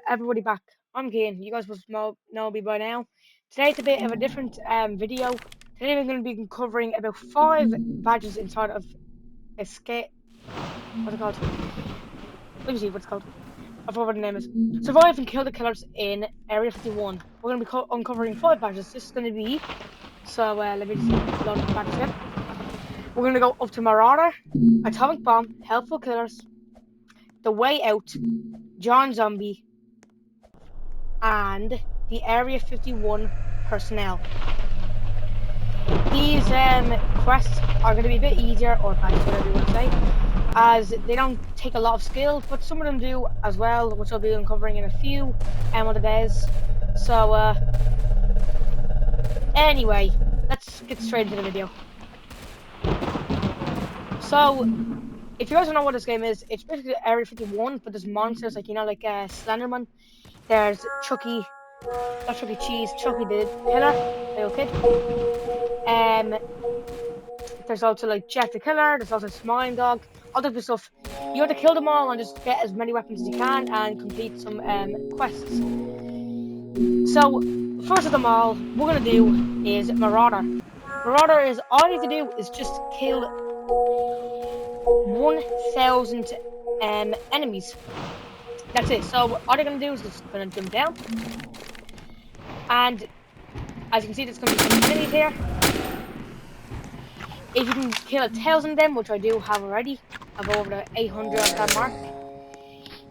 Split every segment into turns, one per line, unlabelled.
everybody back. I'm Gian. You guys must know me by now. Today it's a bit of a different video. Today we're going to be covering about 5 badges inside of Escape. What's it called? Let me see what it's called. I forgot what the name is. Survive and kill the killers in Area 51. We're going to be uncovering 5 badges. This is going to be. So let me just load the badges again. We're going to go up to Marauder, Atomic Bomb, Helpful Killers, The Way Out, John Zombie, and the Area 51 personnel. These quests are going to be a bit easier, or badges, whatever you want to say, as they don't take a lot of skill, but some of them do as well, which I'll be uncovering in a few other days. So, anyway, let's get straight into the video. So, if you guys don't know what this game is, it's basically Area 51, but there's monsters like, like Slenderman. There's Chucky, not Chucky Cheese, Chucky the Killer, little kid. There's also like Jack the Killer, there's also Smiling Dog, all types of stuff. You have to kill them all and just get as many weapons as you can and complete some quests. So, first of them all, what we're going to do is Marauder. Marauder is, all you need to do is just kill 1,000 enemies. That's it. So all they're going to do is just going to jump down. And as you can see, there's going to be some enemies here. If you can kill 1,000 of them, which I do have already, I've over the 800 of that mark,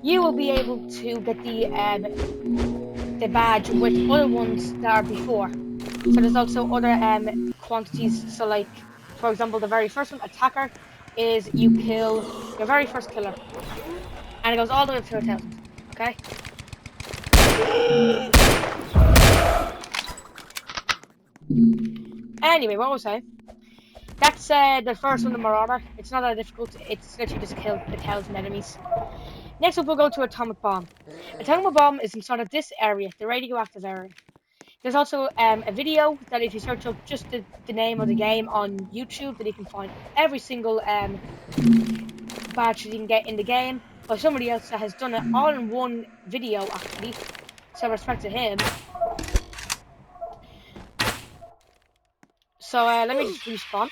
you will be able to get the badge with other ones that are before. So there's also other quantities. So like, for example, the very first one, Attacker, is you kill your very first killer. And it goes all the way up to 1,000. Okay? Anyway, what was I saying? That's the first one, the Marauder. It's not that difficult. It's literally just kill 1,000 enemies. Next up, we'll go to Atomic Bomb. Atomic Bomb is inside of this area, the radioactive area. There's also a video that if you search up just the name of the game on YouTube, that you can find every single badge that you can get in the game by somebody else that has done it all in one video, actually. So respect to him. So let me just respawn.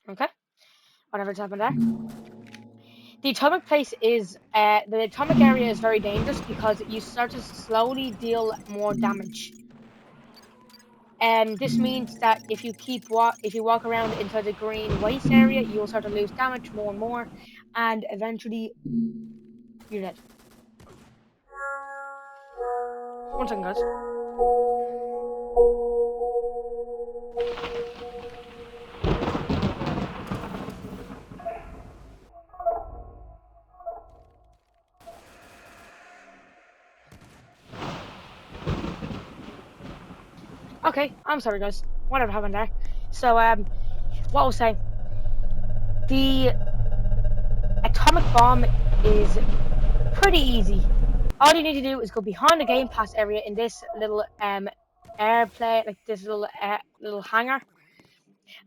Okay, whatever's happened there. The atomic place is the atomic area is very dangerous because you start to slowly deal more damage. And this means that if you walk around inside the green waste area, you'll start to lose damage more and more, and eventually you're dead. One second, guys. Okay, I'm sorry, guys. Whatever happened there. So, what I was saying, the atomic bomb is pretty easy. All you need to do is go behind the Game Pass area in this little airplane, like this little hangar.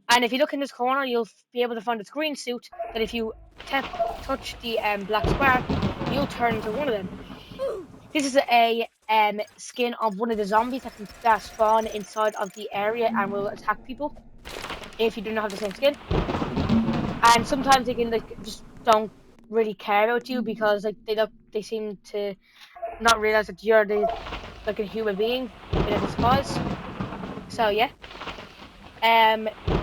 And if you look in this corner, you'll be able to find this green suit that if you touch the black square, you'll turn into one of them. This is a skin of one of the zombies that spawn inside of the area and will attack people if you do not have the same skin. And sometimes they can just don't really care about you because they seem to not realize that you're like a human being in a disguise. So yeah.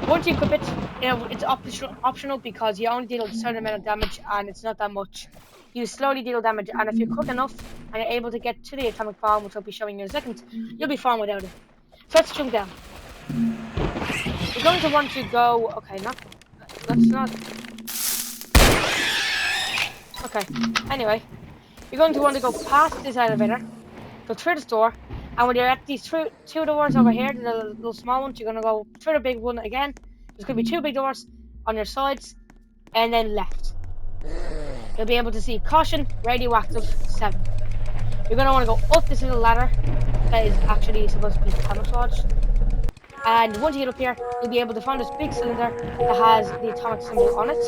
Once you equip it, it's optional because you only deal a certain amount of damage and it's not that much. You slowly deal damage, and if you're quick enough and you're able to get to the atomic bomb, which I'll be showing you in a second, you'll be fine without it. So let's jump down. You're going to want to go. Okay, that's not. Okay. Anyway, you're going to want to go past this elevator, go through this door, and when you're at these two doors over here, the little small ones, you're going to go through the big one again. There's going to be 2 big doors on your sides, and then left. You'll be able to see Caution, Radioactive 7. You're going to want to go up this little ladder that is actually supposed to be camouflaged. And once you get up here, you'll be able to find this big cylinder that has the atomic symbol on it.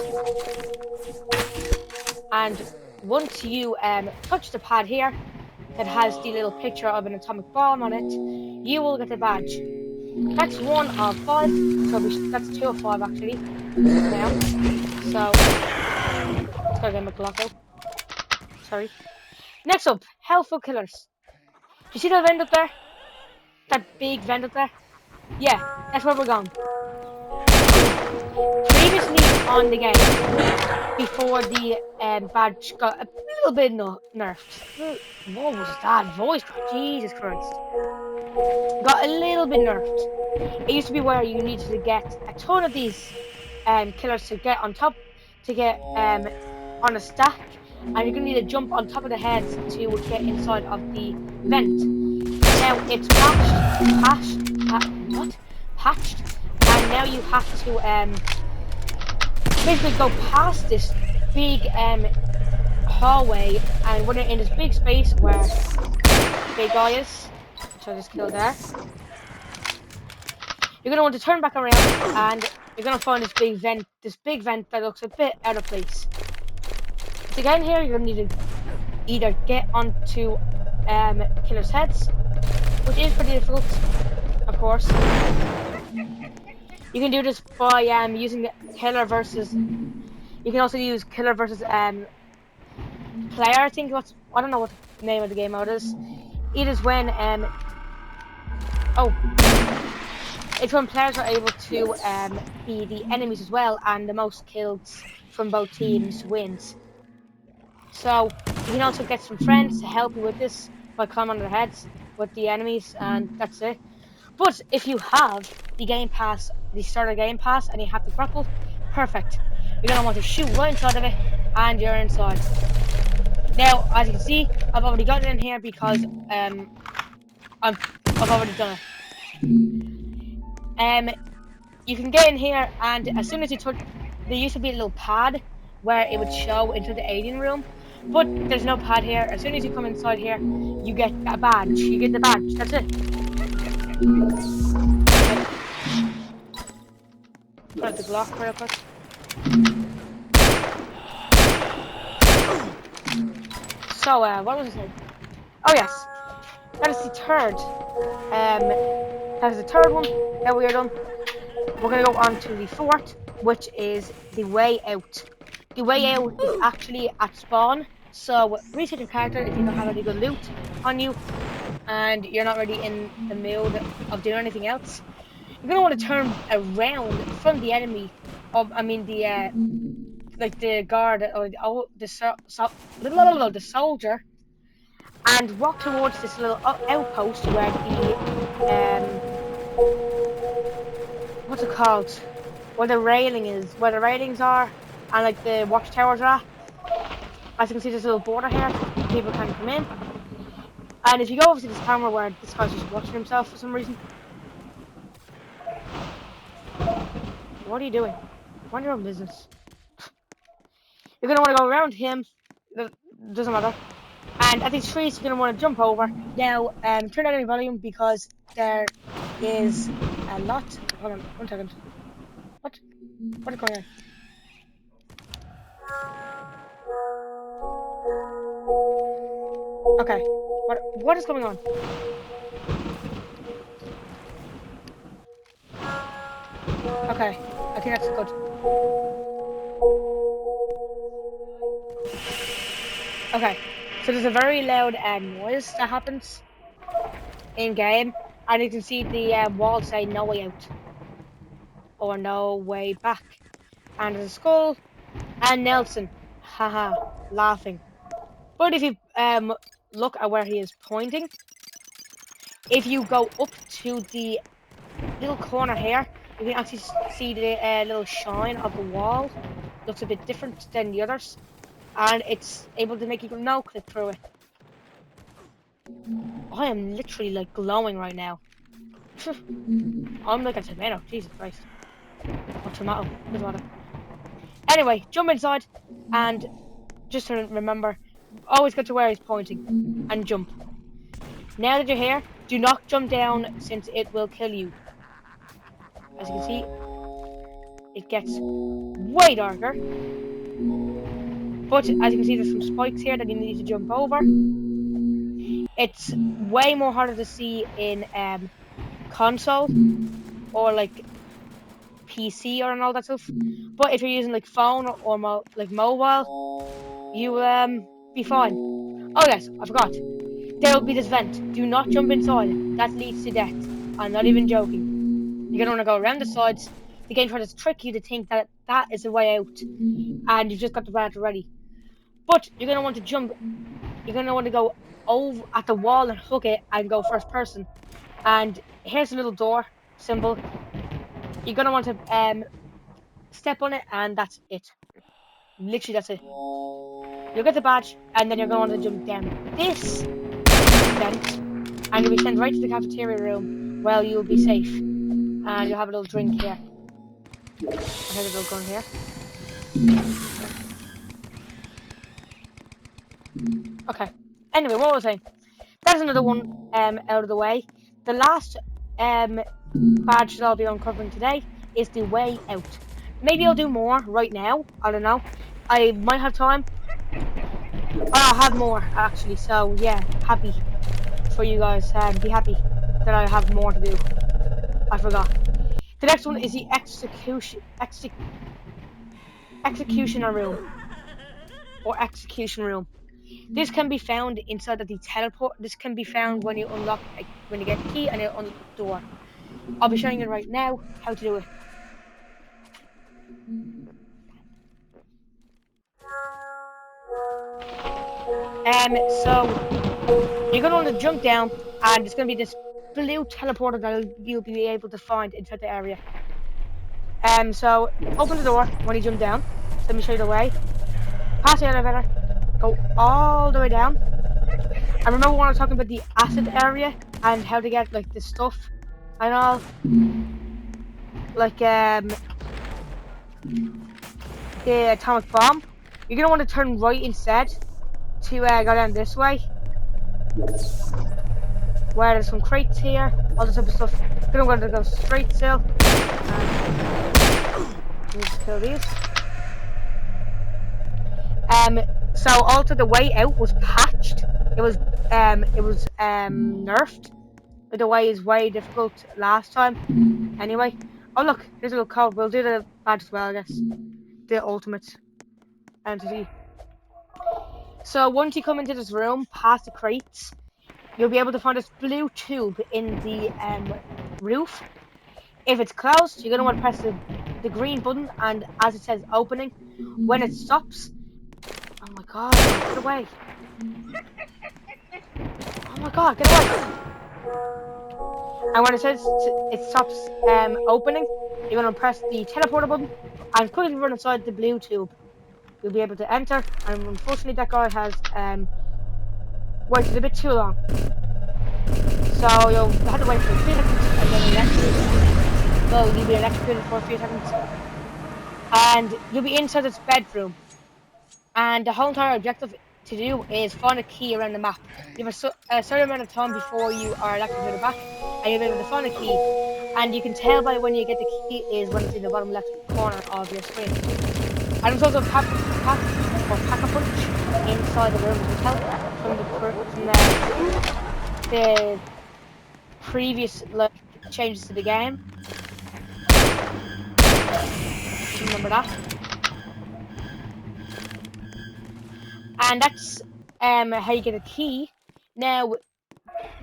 And once you touch the pad here that has the little picture of an atomic bomb on it, you will get the badge. That's 1 of 5, so that's 2 of 5 actually. Now, so let's go get McLocko. Sorry. Next up, Helpful Killers. Do you see that vent up there? That big vent up there? Yeah, that's where we're going. Previously on the game, before the badge got a little bit nerfed. What was that voice crack? Jesus Christ. Got a little bit nerfed. It used to be where you needed to get a ton of these killers to get on top, to get on a stack, and you're going to need to jump on top of the heads to get inside of the vent. Now it's patched, and now you have to basically go past this big hallway, and when you're in this big space where the big guy is, which I just killed there, you're gonna want to turn back around, and you're gonna find this big vent that looks a bit out of place. To get in here, you're gonna need to either get onto killers' heads, which is pretty difficult, of course. You can do this by using the killer versus. You can also use killer versus player. I think I don't know what the name of the game mode is. It is when it's when players are able to be the enemies as well, and the most kills from both teams wins. So you can also get some friends to help you with this by climbing on their heads with the enemies, and that's it. But if you have the game pass, the starter game pass, and you have the grapple, perfect. You're gonna want to shoot right inside of it, and you're inside. Now, as you can see, I've already got it in here because I've already done it. You can get in here, and as soon as you touch, there used to be a little pad where it would show into the alien room, but there's no pad here. As soon as you come inside here, you get a badge. You get the badge. That's it. Put out the Glock real quick. So, what was I saying? Oh yes, that is the third. That is the third one that we are done. We're gonna go on to the fourth, which is the way out. The way out is actually at spawn. So reset your character if you don't have any good loot on you, and you're not really in the mood of doing anything else. You're gonna want to turn around from the enemy. The like the guard or the soldier, and walk towards this little outpost where the what's it called? Where the railing is, where the railings are, and like the watchtowers are. As you can see, there's a little border here, so people can come in. And if you go over to this camera where this guy's just watching himself for some reason, what are you doing? Mind your own business. You're gonna want to go around him. Doesn't matter. And at these trees, you're gonna want to jump over. Now, turn down any volume because there is a lot. Hold on, 1 second. What? What is going on? Okay. What is going on? Okay. I think that's good. Okay. So there's a very loud noise that happens in game, and you can see the wall say "No way out" or "No way back," and there's a skull and Nelson, haha, laughing. But if you look at where he is pointing, if you go up to the little corner here, you can actually see the little shine of the wall. Looks a bit different than the others, and it's able to make you no clip through it. I am literally like glowing right now. I'm like a tomato, Jesus Christ. Or tomato, doesn't matter. Anyway, jump inside, and just to remember, always get to where he's pointing, and jump. Now that you're here, do not jump down since it will kill you. As you can see, it gets way darker. But as you can see, there's some spikes here that you need to jump over. It's way more harder to see in console or like PC or and all that stuff. But if you're using like phone or mobile, you be fine. Oh yes, I forgot. There will be this vent. Do not jump inside. That leads to death. I'm not even joking. You're gonna want to go around the sides. The game tries to trick you to think that that is the way out, and you've just got the badge ready. But you're gonna want to jump. You're gonna want to go over at the wall and hook it and go first person. And here's a little door symbol. You're gonna want to step on it, and that's it. Literally, that's it. You'll get the badge, and then you're gonna want to jump down this vent, and you'll be sent right to the cafeteria room. Well, you'll be safe, and you'll have a little drink here. I have a little gun here. Okay. Anyway, what was I saying? That's another one out of the way. The last badge that I'll be uncovering today is the way out. Maybe I'll do more right now. I don't know. I might have time. I'll have more actually. So yeah, happy for you guys. Be happy that I have more to do. I forgot. The next one is the executioner room or execution room. This can be found inside of the teleport. This can be found when you when you get a key and you unlock the door. I'll be showing you right now how to do it. So you're gonna want to jump down, and it's gonna be this blue teleporter that you'll be able to find inside the area. So open the door when you jump down. So let me show you the way. Pass the elevator, go all the way down. I remember when I was talking about the acid area and how to get like the stuff and all, like the atomic bomb. You're gonna want to turn right instead to go down this way, where there's some crates here, all this type of stuff. You're gonna want to go straight still. Just kill these. So also the way out was patched. It was nerfed. But the way is way difficult last time. Anyway. Oh look, here's a little code. We'll do the badge as well, I guess. The ultimate entity. So once you come into this room, past the crates, you'll be able to find this blue tube in the roof. If it's closed, you're gonna want to press the green button, and as it says opening, when it stops. Oh my god, get away. Oh my god, get away. And when it says it stops opening, you're going to press the teleporter button and quickly run inside the blue tube. You'll be able to enter, and unfortunately that guy has waited a bit too long. So you'll have to wait for a few seconds and then electrocuted. Well, you'll be electrocuted for a few seconds. And you'll be inside this bedroom. And the whole entire objective to do is find a key around the map. You have a certain amount of time before you are electrocuted back, and you'll be able to find a key. And you can tell by when you get the key is when it's in the bottom left corner of your screen. And there's also a pack-a-punch inside the room. You can tell from the previous changes to the game. Remember that. And that's how you get a key. Now,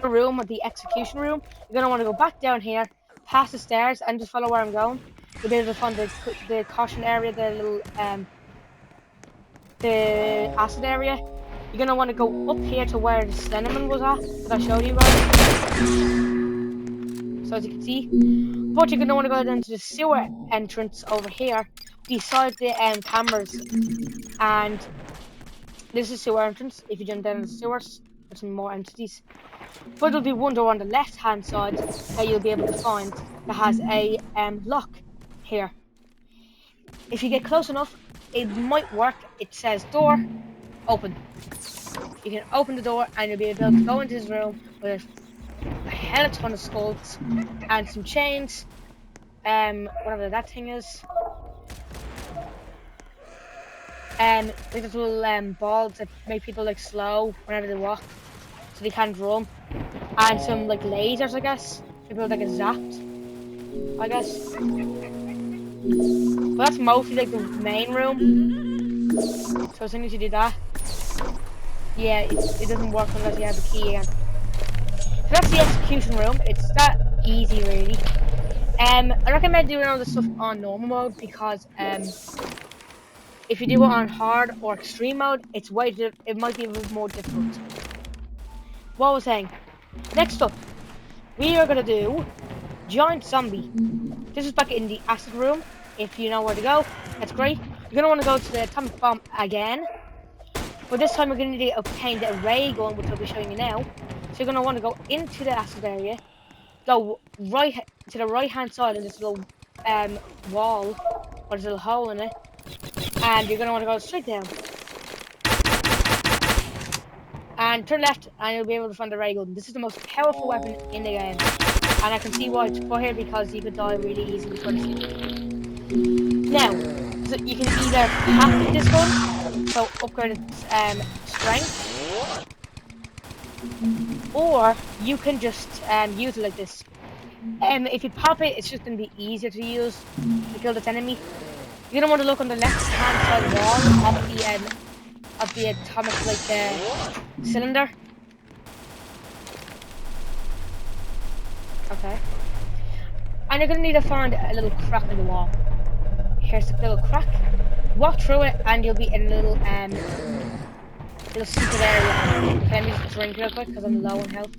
the room, the execution room, you're going to want to go back down here, past the stairs, and just follow where I'm going. You'll be able to find the caution area, the little, the acid area. You're going to want to go up here to where the cinnamon was at, that I showed you guys. So as you can see. But you're going to want to go down to the sewer entrance over here, beside the cameras. And this is sewer entrance. If you jump down the sewers, there's some more entities. But there'll be one door on the left hand side that you'll be able to find that has a lock here. If you get close enough, it might work. It says door open. You can open the door and you'll be able to go into this room with a hell ton of skulls and some chains. Whatever that thing is. like those little balls that make people like slow whenever they walk, so they can't run, and some like lasers, I guess. People that get zapped, I guess. But that's mostly like the main room. So as soon as you do that, yeah, it doesn't work unless you have the key again. So that's the execution room. It's that easy, really. I recommend doing all this stuff on normal mode because if you do it on hard or extreme mode, it might be a bit more difficult. What was I saying? Next up, we are gonna do Giant Zombie. This is back in the acid room. If you know where to go, that's great. You're gonna want to go to the atomic bomb again, but this time we're gonna need to obtain the ray gun, which I'll be showing you now. So you're gonna want to go into the acid area, go right to the right hand side of this little wall, or this little hole in it, and you're gonna want to go straight down. And turn left, and you'll be able to find the ray gun. This is the most powerful weapon in the game, and I can see why it's put here because you could die really easily for this. Now, so you can either hack this gun, so upgrade its strength, or you can just use it like this. If you pop it, it's just going to be easier to use to kill this enemy. You're gonna want to look on the left-hand side wall of the atomic cylinder. Okay. And you're gonna need to find a little crack in the wall. Here's the little crack. Walk through it, and you'll be in a little secret area. Let me just drink real quick because I'm low on health.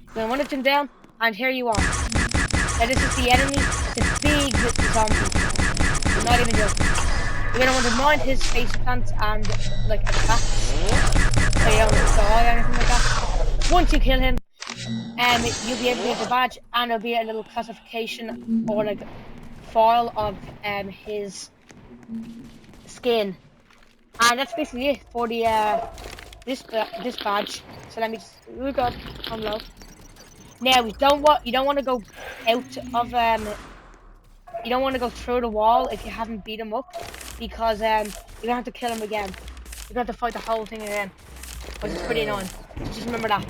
You're gonna want to jump down, and here you are. Now this is the enemy. It's a big zombie. I'm not even joking. You're gonna want to mind his face plants and like attacks, so you don't die or anything like that. Once you kill him, you'll be able to get the badge, and there'll be a little classification or like file of his skin, and that's basically it for the this badge. So let me just, oh god, I'm low. Now you don't want to go out of you don't want to go through the wall if you haven't beat him up, because you're gonna have to kill him again. You're gonna have to fight the whole thing again, which is pretty annoying. So just remember that.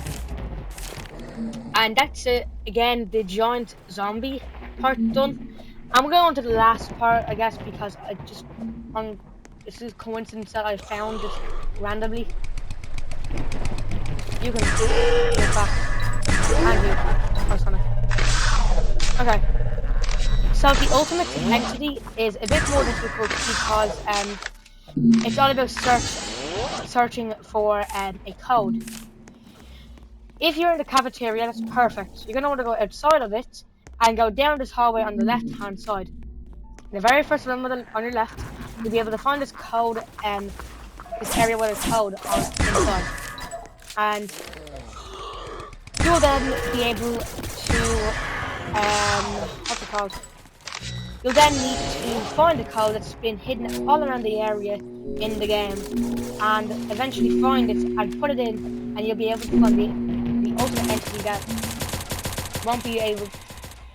And that's it. Again, the giant zombie part done. I'm going on to the last part, I guess, because it's a coincidence that I found it randomly. You can see it back. And you. Oh, Sonic. Okay. So the ultimate entity is a bit more difficult because it's all about searching for a code. If you're in the cafeteria, that's perfect. You're going to want to go outside of it and go down this hallway on the left-hand side. In the very first room on your left, you'll be able to find this code, this area where there's code inside. And you will then be able to, what's it called? You'll then need to find the code that's been hidden all around the area in the game, and eventually find it and put it in, and you'll be able to find the ultimate entity that won't be able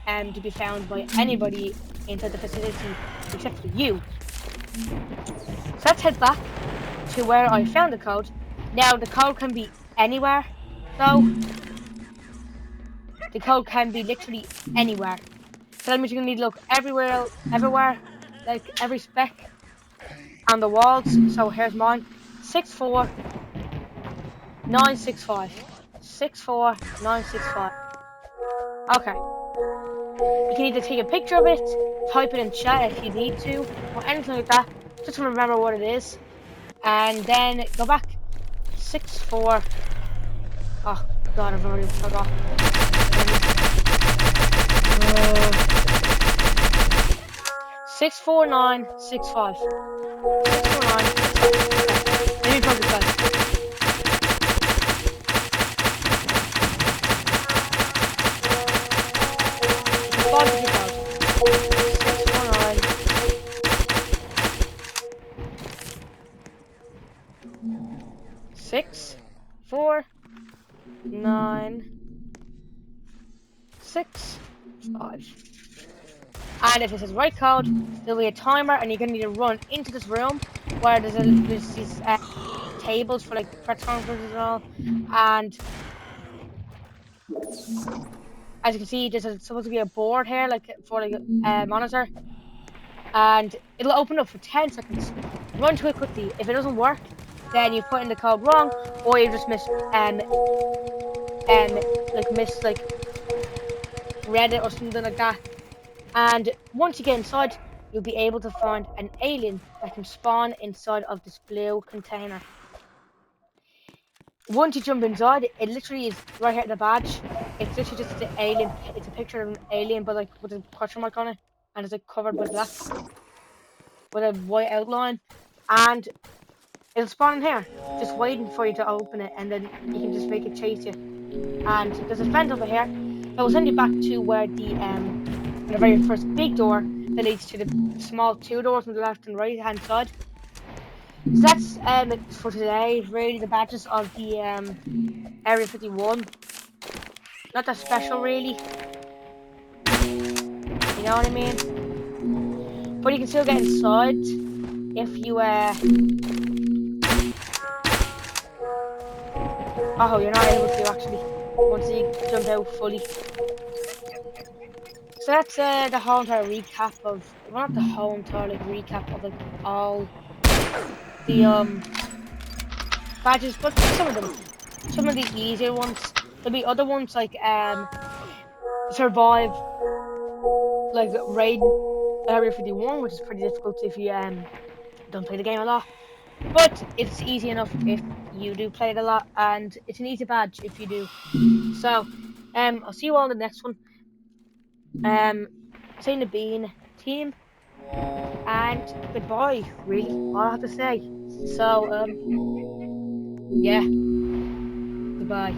to be found by anybody inside the facility except for you. So let's head back to where I found the code. Now the code can be anywhere, though. The code can be literally anywhere. So that means you're gonna need to look everywhere, like every speck on the walls. So here's mine: 64965. 64965. Okay. You can either take a picture of it, type it in chat if you need to, or anything like that, just to remember what it is. And then go back. 64. Oh god, I've already forgot. 64965. 64965. Let me plug this guys. Six, 4, 9, 6, 5. And if this is right code, there'll be a timer, and you're gonna need to run into this room where there's these tables for like press conferences and all, and as you can see, supposed to be a board here, like for like a monitor, and it'll open up for 10 seconds. Run to it quickly. If it doesn't work, then you put in the code wrong, or you just um miss read it or something like that. And once you get inside, you'll be able to find an alien that can spawn inside of this blue container. Once you jump inside, it literally is right here at the badge. It's literally just the alien. It's a picture of an alien, but like with a question mark on it, and it's like covered by black with a white outline. And it'll spawn in here, just waiting for you to open it, and then you can just make it chase you. And there's a fence over here that will send you back to where the very first big door that leads to the small two doors on the left and right hand side. So that's it for today. Really, the badges of the Area 51. Not that special, really. You know what I mean? But you can still get inside if you oh, you're not able to actually once you jump out fully. So that's the whole entire recap of, well, not the whole entire like recap of like all the badges, but some of them, some of the easier ones. There'll be other ones like survive, like raid Area 51, which is pretty difficult if you don't play the game a lot. But it's easy enough if you do play it a lot, and it's an easy badge if you do. So, I'll see you all in the next one. Saying the Bean team, and goodbye. Really, all I have to say. So, yeah, goodbye.